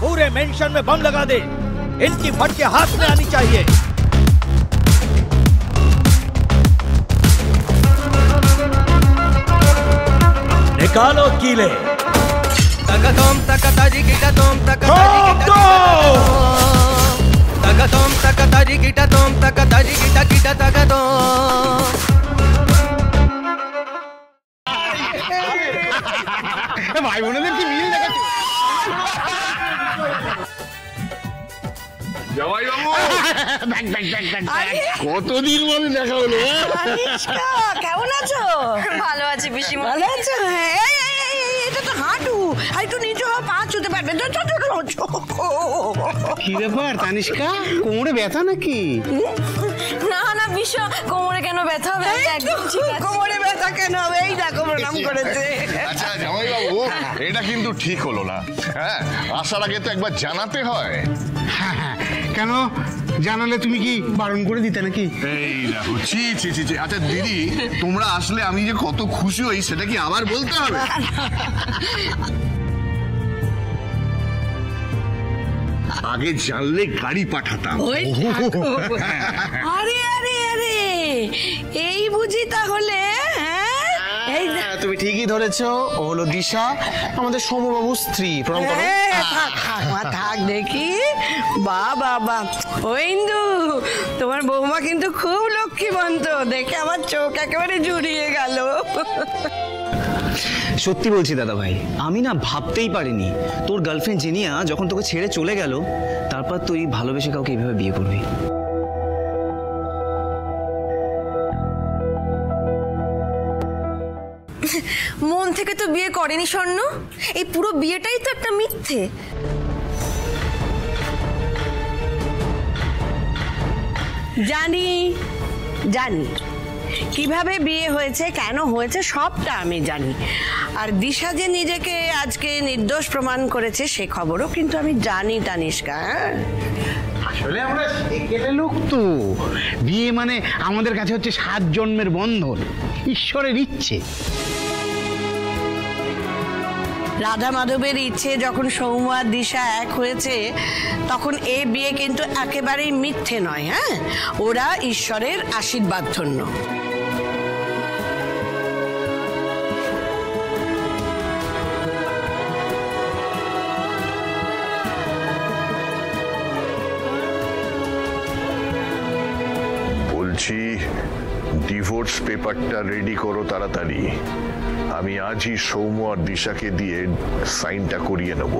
पूरे मेंशन में बम लगा दे। इनकी फटके हाथ में आनी चाहिए। निकालो कीले। तगतोम तकताजी गिटातोम तकताजी तगतोम तकताजी गिटातोम तकताजी गिटा गिटा तगतोम। भाई বোনদের কি মিল দেখাচ্ছ? জামাই বাবু কতদিন পরে দেখা হলো। কেমন আছো? ভালো আছি পিসিমা। ভালো আছো? এটা তো হাঁটু, একটু নিচু হওয়া পা ছুতে পারবে। কি ব্যাপার তানিষ্কা, কোমরে ব্যথা নাকি? না না বিশ্ব, কোমরে কেন ব্যথা হবে? একদম ঠিক আছে। কোমরে ব্যথা কেন হবে? এই দেখো প্রণাম করেছে। আচ্ছা জামাই বাবু, এটা কিন্তু ঠিক হলো না। হ্যাঁ, আসার আগে তো একবার জানাতে হয়। কেন জানালে তুমি কি বারণ করে দিতে নাকি? এই দেখো, ছি ছি ছি ছি। আচ্ছা দিদি, তোমরা আসলে আমি যে কত খুশি হই সেটা কি আবার বলতে হবে? আগে জানলে গাড়ি পাঠাতাম। আরে আরে আরে, এই বুঝি তাহলে? তুমি ঠিকই ধরেছো, ও হলো দিশা, আমাদের সৌম্যবাবুর স্ত্রী। প্রণাম করো। থাক দেখি। বাবা ও ইন্দু, তোমার বৌমা কিন্তু খুব লক্ষ্মীবন্ত, দেখে আমার চোখ একেবারে জুড়িয়ে গেল। সত্যি বলছি দাদা ভাই, আমি না ভাবতেই পারিনি তোর গার্লফ্রেন্ড জেনিয়া যখন তোকে ছেড়ে চলে গেল, তারপর তুই ভালোবেসে কাউকে এইভাবে বিয়ে করবি। মন থেকে তো বিয়ে করেনি স্বর্ণ, এই পুরো বিয়েটাই তো একটা মিথ্যে। জানি জানি কিভাবে বিয়ে হয়েছে, কেন হয়েছে, সবটা আমি জানি। আর দিশা যে নিজেকে আজকে নির্দোষ প্রমাণ করেছে সে খবরও কিন্তু আমি জানি তানিষ্কা। আসলে আমরা সেকেলে লোক তো, বিয়ে মানে আমাদের কাছে হচ্ছে 7 জন্মের বন্ধন, ঈশ্বরের ইচ্ছে। রাধা মাধবের ইচ্ছে যখন সৌম্য আর দিশা এক হয়েছে, তখন এ বিয়ে কিন্তু একেবারেই মিথ্যে নয়। হ্যাঁ, ওরা ঈশ্বরের আশীর্বাদ ধন্য। বলছি, ডিভোর্স পেপারটা রেডি করো তাড়াতাড়ি। আমি আজই সৌম্য আর দিশাকে দিয়ে সাইনটা করিয়ে নেব।